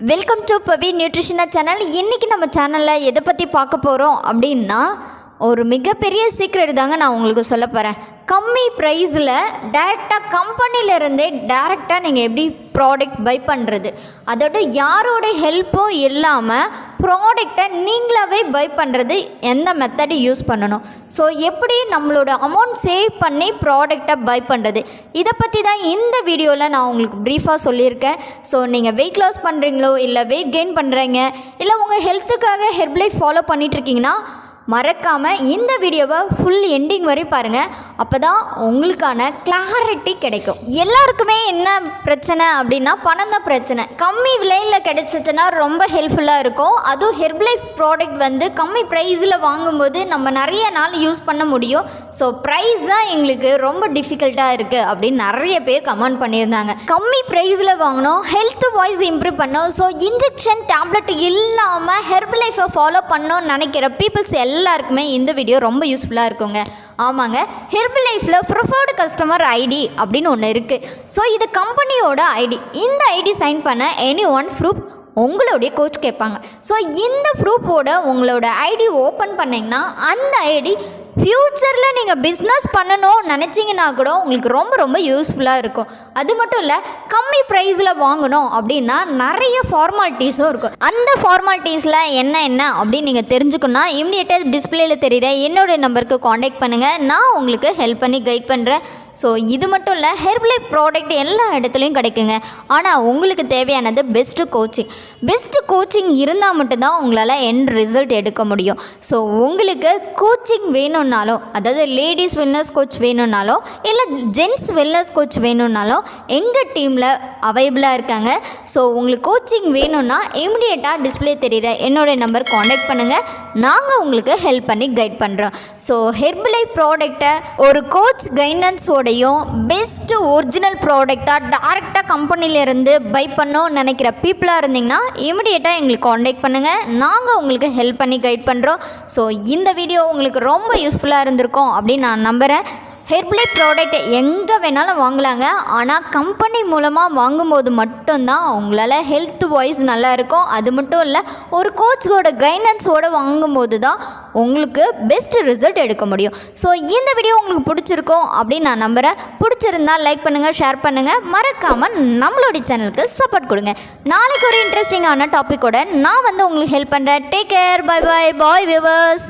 Welcome to Pavi nutritional channel. இன்றைக்கி நம்ம சேனலில் எதை பற்றி பார்க்க போகிறோம் அப்படின்னா, ஒரு மிகப்பெரிய சீக்ரெட் தாங்க நான் உங்களுக்கு சொல்ல போகிறேன். கம்மி ப்ரைஸில் டைரெக்டாக கம்பெனிலேருந்தே டைரெக்டாக நீங்கள் எப்படி ப்ராடக்ட் பை பண்ணுறது, அதோட யாரோட ஹெல்ப்பும் இல்லாமல் ப்ராடக்டை நீங்களாகவே பை பண்ணுறது, எந்த மெத்தடு யூஸ் பண்ணணும், ஸோ எப்படி நம்மளோட அமௌண்ட் சேவ் பண்ணி ப்ராடக்டை பை பண்ணுறது, இதை பற்றி தான் இந்த வீடியோவில் நான் உங்களுக்கு ப்ரீஃபாக சொல்லியிருக்கேன். ஸோ நீங்கள் வெயிட் லாஸ் பண்ணுறீங்களோ இல்லை வெயிட் கெயின் பண்ணுறீங்க, இல்லை உங்கள் ஹெல்த்துக்காக ஹெர்பலைஃப் ஃபாலோ பண்ணிகிட்ருக்கீங்கன்னா மறக்காமல் இந்த வீடியோவை ஃபுல் எண்டிங் வரை பாருங்கள். அப்போ தான் உங்களுக்கான கிளாரிட்டி கிடைக்கும். எல்லாருக்குமே என்ன பிரச்சனை அப்படின்னா, பணம் தான் பிரச்சனை. கம்மி விலையில் கிடைச்சிச்சுன்னா ரொம்ப ஹெல்ப்ஃபுல்லாக இருக்கும். அதுவும் ஹெர்பலைஃப் ப்ராடக்ட் வந்து கம்மி ப்ரைஸில் வாங்கும்போது நம்ம நிறைய நாள் யூஸ் பண்ண முடியும். ஸோ ப்ரைஸ் தான் எங்களுக்கு ரொம்ப டிஃபிகல்ட்டாக இருக்குது அப்படின்னு நிறைய பேர் கமெண்ட் பண்ணியிருந்தாங்க. கம்மி ப்ரைஸில் வாங்கணும், ஹெல்த் வாய்ஸ் இம்ப்ரூவ் பண்ணணும், ஸோ இன்ஜெக்ஷன் டேப்லெட் இல்லாமல் ஹெர்பலைஃபை ஃபாலோ பண்ணணும்னு நினைக்கிற பீப்புள்ஸ் எல்லாருக்குமே இந்த வீடியோ ரொம்ப யூஸ்ஃபுல்லாக இருக்குங்க. ஆமாங்க, ஹெர்பலைஃப்பில் ப்ரிஃபர்டு கஸ்டமர் ஐடி அப்படின்னு ஒன்று இருக்குது. ஸோ இது கம்பெனியோட ஐடி. இந்த ஐடி சைன் பண்ண எனி ஒன் ப்ரூஃப் உங்களுடைய கோச் கேட்பாங்க. ஸோ இந்த ப்ரூஃபோட உங்களோட ஐடி ஓப்பன் பண்ணிங்கன்னா அந்த ஐடி ஃப்யூச்சரில் நீங்கள் பிஸ்னஸ் பண்ணணும் நினச்சிங்கன்னா கூட உங்களுக்கு ரொம்ப ரொம்ப யூஸ்ஃபுல்லாக இருக்கும். அது மட்டும் இல்லை, கம்மி ப்ரைஸில் வாங்கணும் அப்படின்னா நிறைய ஃபார்மாலிட்டிஸும் இருக்கும். அந்த ஃபார்மாலிட்டிஸில் என்ன அப்படின்னு நீங்கள் தெரிஞ்சுக்கணுன்னா இம்மிடியேட்டாக டிஸ்பிளேயில் தெரியுற என்னோடய நம்பருக்கு காண்டாக்ட் பண்ணுங்கள். நான் உங்களுக்கு ஹெல்ப் பண்ணி கைட் பண்ணுறேன். ஸோ இது மட்டும் இல்லை, ஹெர்பலைஃப் ப்ராடக்ட் எல்லா இடத்துலையும் கிடைக்குங்க. ஆனால் உங்களுக்கு தேவையானது பெஸ்ட்டு கோச்சிங் இருந்தால் மட்டும்தான் உங்களால் எண்ட் ரிசல்ட் எடுக்க முடியும். ஸோ உங்களுக்கு கோச்சிங் வேணும்னாலோ, அதாவது லேடிஸ் வெல்னஸ் கோச் வேணும்னாலோ இல்லை ஜென்ட்ஸ் வெல்னஸ் கோச் வேணும்னாலோ எங்கள் டீமில் அவைலபிளாக இருக்காங்க. ஸோ உங்களுக்கு கோச்சிங் வேணும்னா இமிடியேட்டாக டிஸ்பிளே தெரியுற என்னோடய நம்பர் காண்டாக்ட் பண்ணுங்கள். நாங்கள் உங்களுக்கு ஹெல்ப் பண்ணி கைட் பண்ணுறோம். ஸோ ஹெர்பலைஃப் ப்ராடக்டை ஒரு கோச் கைடன்ஸோடையும் பெஸ்ட்டு ஒரிஜினல் ப்ராடக்டாக டேரெக்டாக கம்பெனிலேருந்து பை பண்ணோன்னு நினைக்கிற பீப்புளாக இருந்தீங்கன்னா இமிடியேட்டாக எங்களுக்கு காண்டாக்ட் பண்ணுங்கள். நாங்கள் உங்களுக்கு ஹெல்ப் பண்ணி கைட் பண்ணுறோம். ஸோ இந்த வீடியோ உங்களுக்கு ரொம்ப யூஸ்ஃபுல்லாக இருந்திருக்கும் அப்படின்னு நான் நம்புகிறேன். ஹெர்பலைஃப் ப்ராடக்ட் எங்கே வேணாலும் வாங்கலாங்க. ஆனால் கம்பெனி மூலமாக வாங்கும்போது மட்டும்தான் உங்களால் ஹெல்த் வாய்ஸ் நல்லா இருக்கும். அது மட்டும் இல்லை, ஒரு கோச்சோட கைடன்ஸோடு வாங்கும்போது தான் உங்களுக்கு பெஸ்ட் ரிசல்ட் எடுக்க முடியும். ஸோ இந்த வீடியோ உங்களுக்கு பிடிச்சிருக்கும் அப்படின்னு நான் நம்புகிறேன். பிடிச்சிருந்தால் லைக் பண்ணுங்கள், ஷேர் பண்ணுங்கள், மறக்காமல் நம்மளுடைய சேனலுக்கு சப்போர்ட் கொடுங்க. நாளைக்கு ஒரு இன்ட்ரெஸ்டிங்கான டாப்பிக்கோட நான் வந்து உங்களுக்கு ஹெல்ப் பண்ணுறேன். Take care, bye bye, bye viewers.